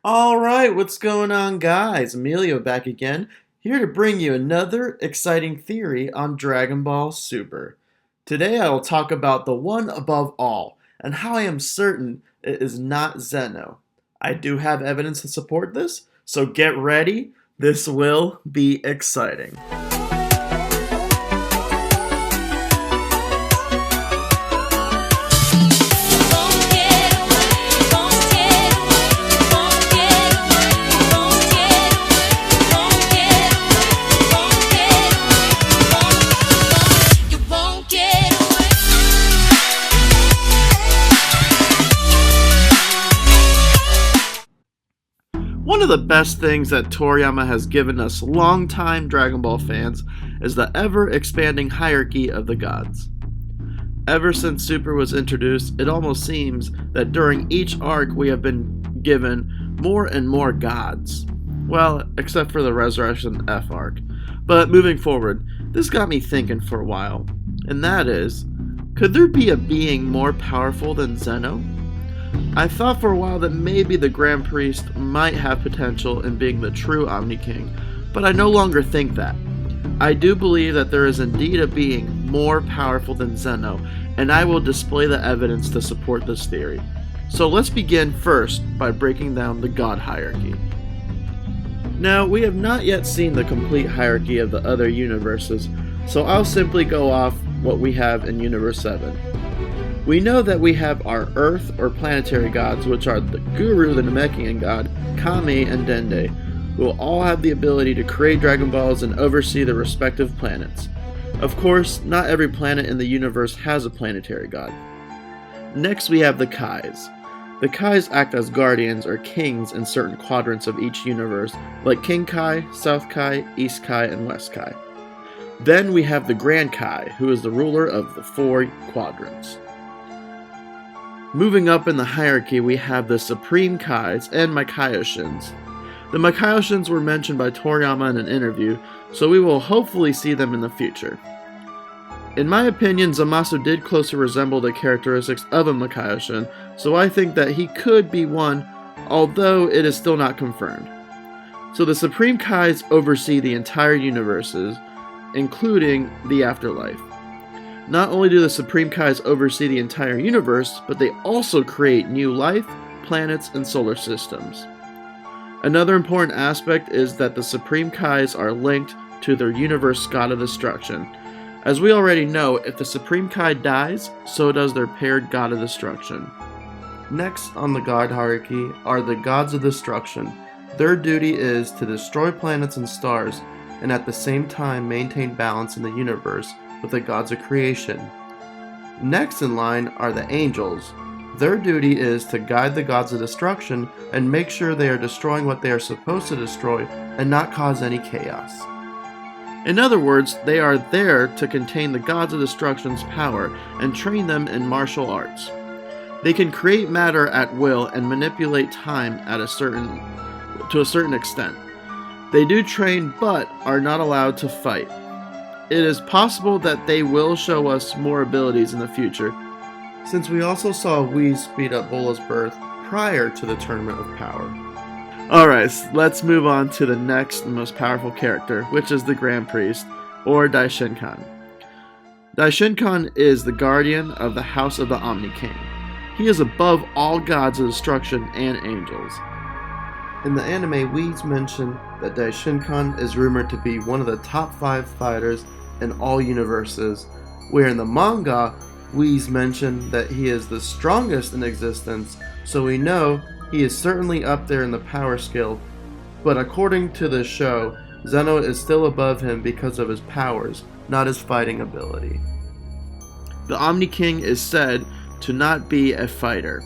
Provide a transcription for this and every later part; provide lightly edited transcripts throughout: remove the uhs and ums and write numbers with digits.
Alright, what's going on, guys? Emilio back again, here to bring you another exciting theory on Dragon Ball Super. Today I will talk about the one above all, and how I am certain it is not Zeno. I do have evidence to support this, so get ready, this will be exciting. One of the best things that Toriyama has given us longtime Dragon Ball fans is the ever-expanding hierarchy of the gods. Ever since Super was introduced, it almost seems that during each arc we have been given more and more gods. Well, except for the Resurrection F arc. But moving forward, this got me thinking for a while, and that is, could there be a being more powerful than Zeno? I thought for a while that maybe the Grand Priest might have potential in being the true Omni-King, but I no longer think that. I do believe that there is indeed a being more powerful than Zeno, and I will display the evidence to support this theory. So let's begin first by breaking down the god hierarchy. Now, we have not yet seen the complete hierarchy of the other universes, so I'll simply go off what we have in Universe 7. We know that we have our Earth or planetary gods, which are the Guru, the Namekian god, Kami, and Dende, who will all have the ability to create Dragon Balls and oversee the respective planets. Of course, not every planet in the universe has a planetary god. Next we have the Kais. The Kais act as guardians or kings in certain quadrants of each universe, like King Kai, South Kai, East Kai, and West Kai. Then we have the Grand Kai, who is the ruler of the 4 quadrants. Moving up in the hierarchy, we have the Supreme Kais and MacLeodHitmans. The MacLeodHitmans were mentioned by Toriyama in an interview, so we will hopefully see them in the future. In my opinion, Zamasu did closely resemble the characteristics of a MacLeodHitman, so I think that he could be one, although it is still not confirmed. So the Supreme Kais oversee the entire universes, including the afterlife. Not only do the Supreme Kais oversee the entire universe, but they also create new life, planets, and solar systems. Another important aspect is that the Supreme Kais are linked to their universe god of destruction. As we already know, if the Supreme Kai dies, so does their paired god of destruction. Next on the god hierarchy are the gods of destruction. Their duty is to destroy planets and stars, and at the same time maintain balance in the universe with the gods of creation. Next in line are the angels. Their duty is to guide the gods of destruction and make sure they are destroying what they are supposed to destroy and not cause any chaos. In other words, they are there to contain the gods of destruction's power and train them in martial arts. They can create matter at will and manipulate time to a certain extent. They do train but are not allowed to fight. It is possible that they will show us more abilities in the future, since we also saw Whis speed up Bulla's birth prior to the Tournament of Power. Alright, let's move on to the next and most powerful character, which is the Grand Priest, or Daishinkan. Daishinkan is the guardian of the House of the Omni-King. He is above all gods of destruction and angels. In the anime, Whis mentioned that Daishinkan is rumored to be one of the top 5 fighters in all universes, where in the manga, Whis mentioned that he is the strongest in existence, so we know he is certainly up there in the power scale, but according to the show, Zeno is still above him because of his powers, not his fighting ability. The Omni-King is said to not be a fighter.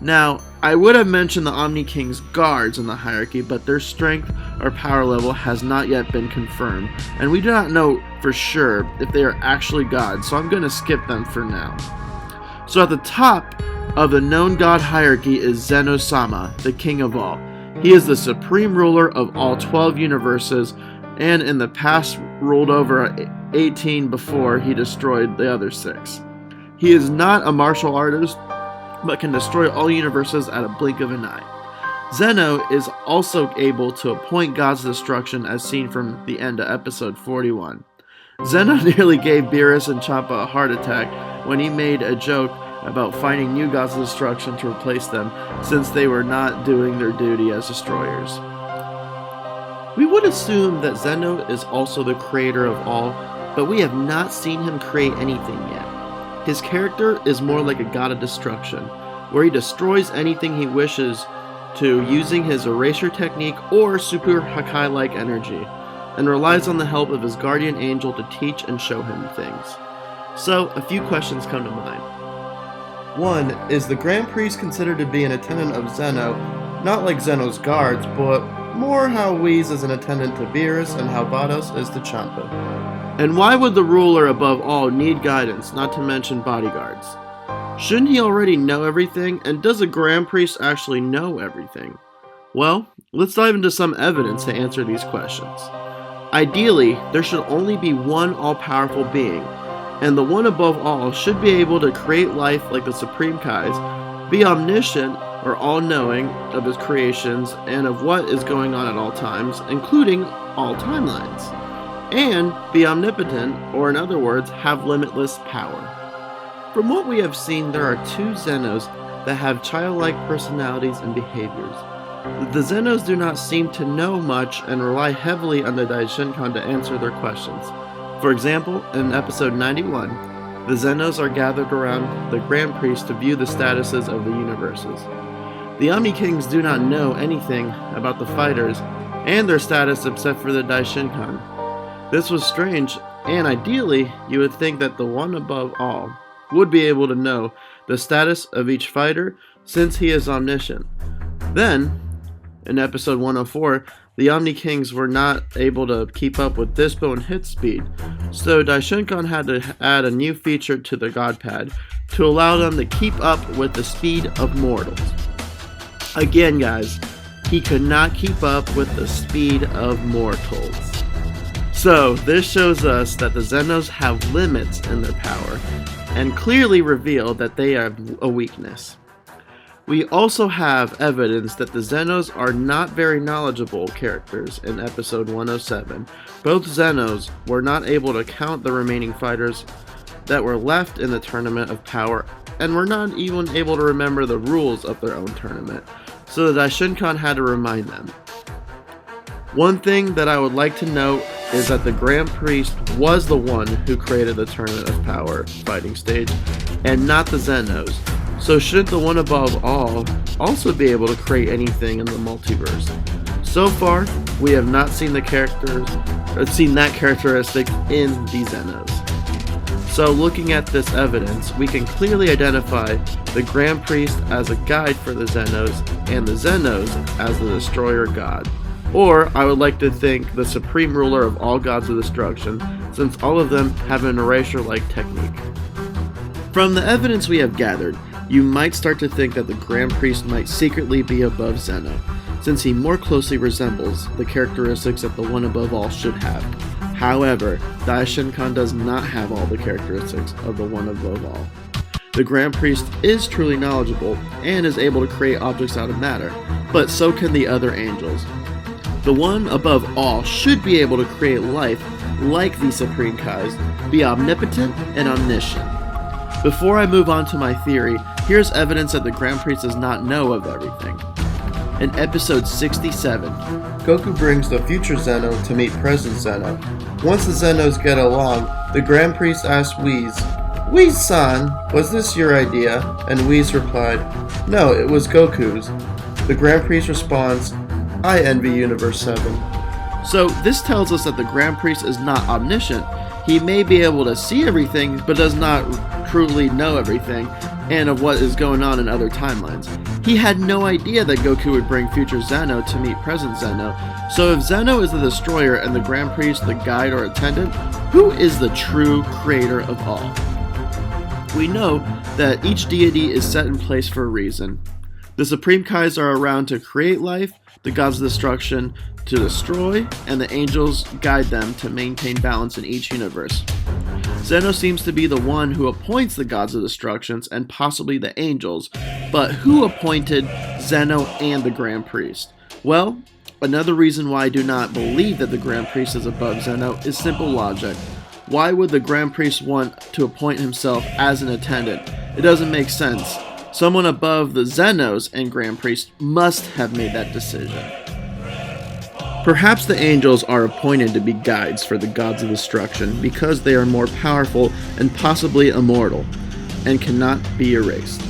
Now, I would have mentioned the Omni-King's guards in the hierarchy, but their strength or power level has not yet been confirmed, and we do not know for sure if they are actually gods, so I'm going to skip them for now. So at the top of the known god hierarchy is Zeno-sama, the king of all. He is the supreme ruler of all 12 universes, and in the past ruled over 18 before he destroyed the other 6. He is not a martial artist, but can destroy all universes at a blink of an eye. Zeno is also able to appoint gods of destruction as seen from the end of episode 41. Zeno nearly gave Beerus and Champa a heart attack when he made a joke about finding new gods of destruction to replace them since they were not doing their duty as destroyers. We would assume that Zeno is also the creator of all, but we have not seen him create anything yet. His character is more like a god of destruction, where he destroys anything he wishes to using his erasure technique or super Hakai-like energy, and relies on the help of his guardian angel to teach and show him things. So, a few questions come to mind. 1. Is the Grand Priest considered to be an attendant of Zeno, not like Zeno's guards, but more how Whis is an attendant to Beerus and how Vados is to Champa? And why would the ruler above all need guidance, not to mention bodyguards? Shouldn't he already know everything, and does a Grand Priest actually know everything? Well, let's dive into some evidence to answer these questions. Ideally, there should only be one all-powerful being, and the one above all should be able to create life like the Supreme Kais, be omniscient or all-knowing of his creations and of what is going on at all times, including all timelines, and be omnipotent, or in other words, have limitless power. From what we have seen, there are two Zenos that have childlike personalities and behaviors. The Zenos do not seem to know much and rely heavily on the Daishinkan to answer their questions. For example, in episode 91, the Zenos are gathered around the Grand Priest to view the statuses of the universes. The Omni-Kings do not know anything about the fighters and their status except for the Daishinkan. This was strange, and ideally, you would think that the one above all would be able to know the status of each fighter since he is omniscient. Then, in episode 104, the Omni-Kings were not able to keep up with Dispo and hit speed, so Daishinkan had to add a new feature to the God Pad to allow them to keep up with the speed of mortals. Again, guys, he could not keep up with the speed of mortals. So, this shows us that the Zenos have limits in their power, and clearly reveal that they have a weakness. We also have evidence that the Zenos are not very knowledgeable characters in episode 107. Both Zenos were not able to count the remaining fighters that were left in the Tournament of Power, and were not even able to remember the rules of their own tournament, so the Daishinkan had to remind them. One thing that I would like to note is that the Grand Priest was the one who created the Tournament of Power fighting stage, and not the Zenos. So shouldn't the one above all also be able to create anything in the multiverse? So far, we have not seen that characteristic in the Zenos. So looking at this evidence, we can clearly identify the Grand Priest as a guide for the Zenos, and the Zenos as the destroyer god. Or, I would like to think, the supreme ruler of all gods of destruction, since all of them have an erasure-like technique. From the evidence we have gathered, you might start to think that the Grand Priest might secretly be above Zeno, since he more closely resembles the characteristics that the one above all should have. However, Daishinkan does not have all the characteristics of the one above all. The Grand Priest is truly knowledgeable and is able to create objects out of matter, but so can the other angels. The one above all should be able to create life like the Supreme Kais, be omnipotent and omniscient. Before I move on to my theory, here's evidence that the Grand Priest does not know of everything. In episode 67, Goku brings the future Zeno to meet present Zeno. Once the Zenos get along, the Grand Priest asks Whis, "Whis-san, was this your idea?" And Whis replied, "No, it was Goku's." The Grand Priest responds, "I envy Universe 7. So this tells us that the Grand Priest is not omniscient. He may be able to see everything, but does not truly know everything, and of what is going on in other timelines. He had no idea that Goku would bring future Zeno to meet present Zeno, so if Zeno is the destroyer and the Grand Priest the guide or attendant, who is the true creator of all? We know that each deity is set in place for a reason. The Supreme Kais are around to create life, the gods of destruction to destroy, and the angels guide them to maintain balance in each universe. Zeno seems to be the one who appoints the gods of destructions and possibly the angels, but who appointed Zeno and the Grand Priest? Well, another reason why I do not believe that the Grand Priest is above Zeno is simple logic. Why would the Grand Priest want to appoint himself as an attendant? It doesn't make sense. Someone above the Zenos and Grand Priest must have made that decision. Perhaps the angels are appointed to be guides for the gods of destruction because they are more powerful and possibly immortal, and cannot be erased.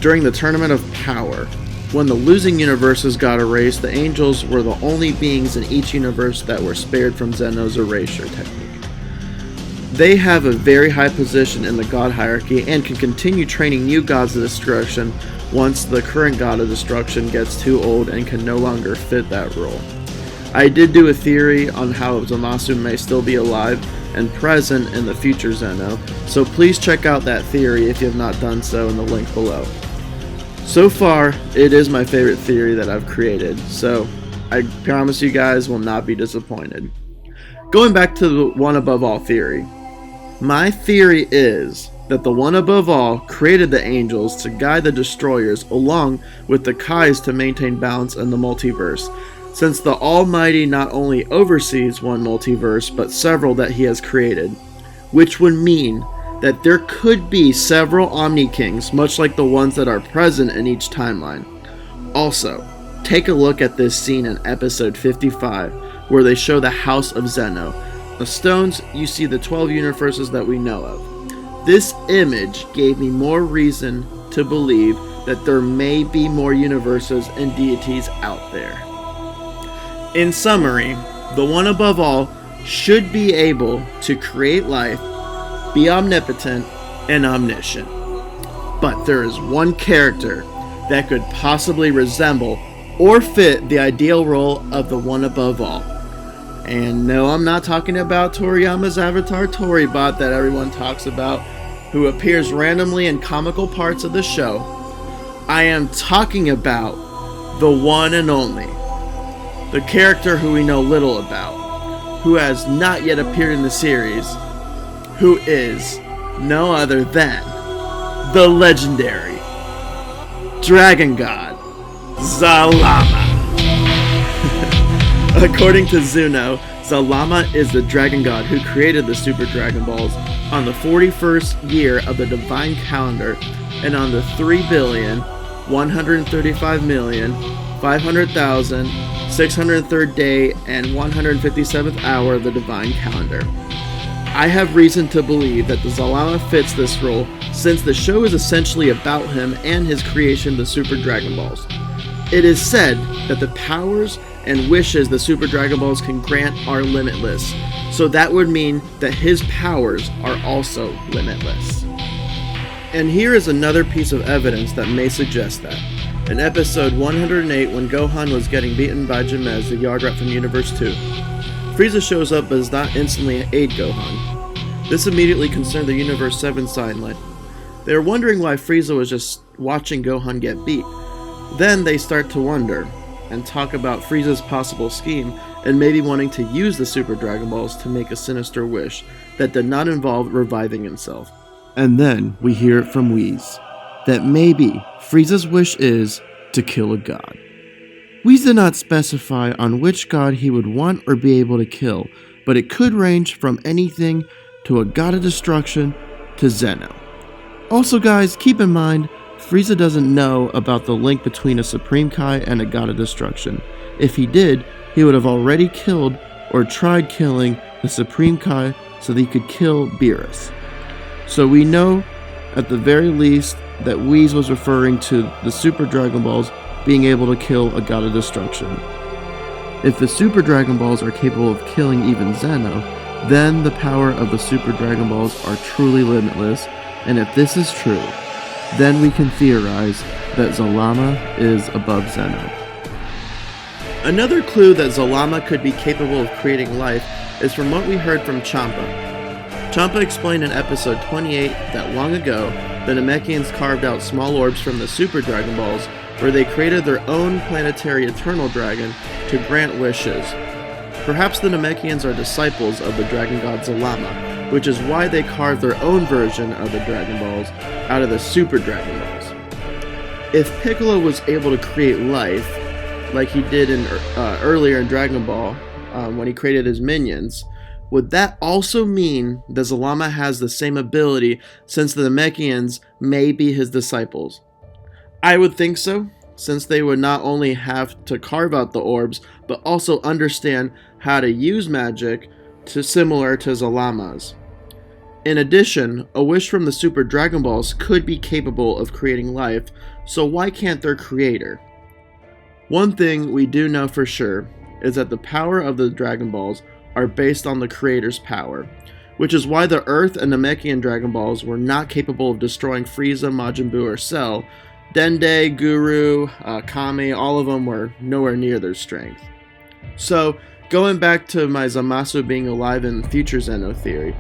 During the Tournament of Power, when the losing universes got erased, the angels were the only beings in each universe that were spared from Zeno's erasure technique. They have a very high position in the god hierarchy and can continue training new gods of destruction once the current god of destruction gets too old and can no longer fit that role. I did do a theory on how Zamasu may still be alive and present in the future Zeno, so please check out that theory if you have not done so in the link below. So far, it is my favorite theory that I've created, so I promise you guys will not be disappointed. Going back to the one above all theory, my theory is that the one above all created the angels to guide the destroyers along with the Kais to maintain balance in the multiverse, since the Almighty not only oversees one multiverse but several that he has created, which would mean that there could be several Omni-Kings, much like the ones that are present in each timeline. Also, take a look at this scene in episode 55, where they show the House of Zeno. The stones, you see the 12 universes that we know of. This image gave me more reason to believe that there may be more universes and deities out there. In summary, the one above all should be able to create life, be omnipotent, and omniscient. But there is one character that could possibly resemble or fit the ideal role of the one above all. And no, I'm not talking about Toriyama's avatar Toribot that everyone talks about, who appears randomly in comical parts of the show. I am talking about the one and only, the character who we know little about, who has not yet appeared in the series, who is no other than the legendary Dragon God, Zalama. According to Zeno, Zalama is the Dragon God who created the Super Dragon Balls on the 41st year of the Divine Calendar and on the 3,135,500,603rd day and 157th hour of the Divine Calendar. I have reason to believe that the Zalama fits this role since the show is essentially about him and his creation, the Super Dragon Balls. It is said that the powers and wishes the Super Dragon Balls can grant are limitless, so that would mean that his powers are also limitless. And here is another piece of evidence that may suggest that. In episode 108, when Gohan was getting beaten by Jamez, the Yard Rat from Universe 2, Frieza shows up but does not instantly aid Gohan. This immediately concerned the Universe 7 sideline. They were wondering why Frieza was just watching Gohan get beat. Then they start to wonder and talk about Frieza's possible scheme and maybe wanting to use the Super Dragon Balls to make a sinister wish that did not involve reviving himself. And then we hear it from Whis that maybe Frieza's wish is to kill a god. Whis did not specify on which god he would want or be able to kill, but it could range from anything to a god of destruction to Zeno. Also guys, keep in mind, Frieza doesn't know about the link between a Supreme Kai and a god of destruction. If he did, he would have already killed or tried killing the Supreme Kai so that he could kill Beerus. So we know at the very least that Whis was referring to the Super Dragon Balls being able to kill a god of destruction. If the Super Dragon Balls are capable of killing even Zeno, then the power of the Super Dragon Balls are truly limitless, and if this is true, then we can theorize that Zalama is above Zeno. Another clue that Zalama could be capable of creating life is from what we heard from Champa. Champa explained in episode 28 that long ago, the Namekians carved out small orbs from the Super Dragon Balls where they created their own planetary eternal dragon to grant wishes. Perhaps the Namekians are disciples of the dragon god Zalama, which is why they carved their own version of the Dragon Balls out of the Super Dragon Balls. If Piccolo was able to create life, like he did earlier in Dragon Ball, when he created his minions, would that also mean that Zalama has the same ability, since the Namekians may be his disciples? I would think so, since they would not only have to carve out the orbs, but also understand how to use magic similar to Zalama's. In addition, a wish from the Super Dragon Balls could be capable of creating life, so why can't their creator? One thing we do know for sure is that the power of the Dragon Balls are based on the creator's power, which is why the Earth and Namekian Dragon Balls were not capable of destroying Frieza, Majin Buu, or Cell. Dende, Guru, Kami, all of them were nowhere near their strength. So, going back to my Zamasu being alive in future Zeno theory,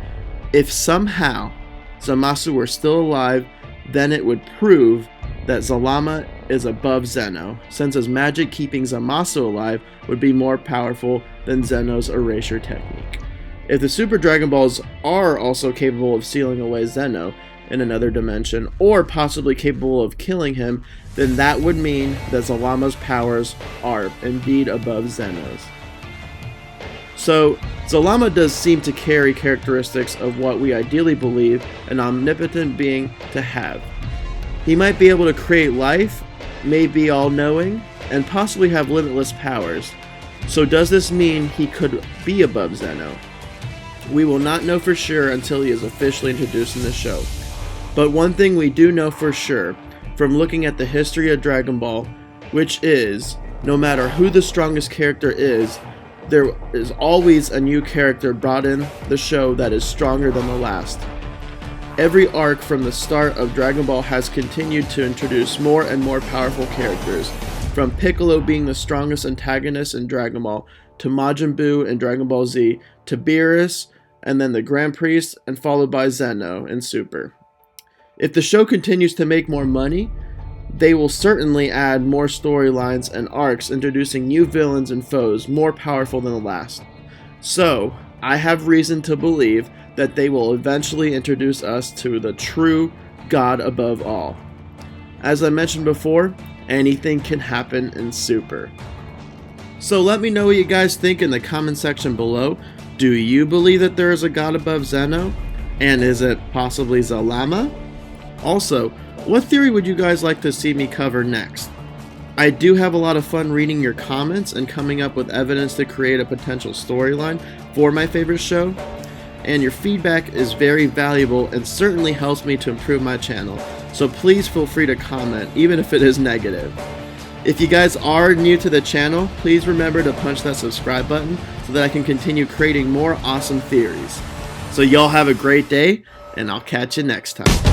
if somehow Zamasu were still alive, then it would prove that Zalama is above Zeno, since his magic keeping Zamasu alive would be more powerful than Zeno's erasure technique. If the Super Dragon Balls are also capable of sealing away Zeno in another dimension, or possibly capable of killing him, then that would mean that Zalama's powers are indeed above Zeno's. So, Zalama does seem to carry characteristics of what we ideally believe an omnipotent being to have. He might be able to create life, may be all-knowing, and possibly have limitless powers. So does this mean he could be above Zeno? We will not know for sure until he is officially introduced in the show. But one thing we do know for sure, from looking at the history of Dragon Ball, which is, no matter who the strongest character is, there is always a new character brought in the show that is stronger than the last. Every arc from the start of Dragon Ball has continued to introduce more and more powerful characters, from Piccolo being the strongest antagonist in Dragon Ball, to Majin Buu in Dragon Ball Z, to Beerus, and then the Grand Priest, and followed by Zeno in Super. If the show continues to make more money, they will certainly add more storylines and arcs, introducing new villains and foes more powerful than the last. So, I have reason to believe that they will eventually introduce us to the true God above all. As I mentioned before, anything can happen in Super. So let me know what you guys think in the comment section below. Do you believe that there is a God above Zeno? And is it possibly Zalama? Also, what theory would you guys like to see me cover next? I do have a lot of fun reading your comments and coming up with evidence to create a potential storyline for my favorite show. And your feedback is very valuable and certainly helps me to improve my channel. So please feel free to comment, even if it is negative. If you guys are new to the channel, please remember to punch that subscribe button so that I can continue creating more awesome theories. So y'all have a great day, and I'll catch you next time.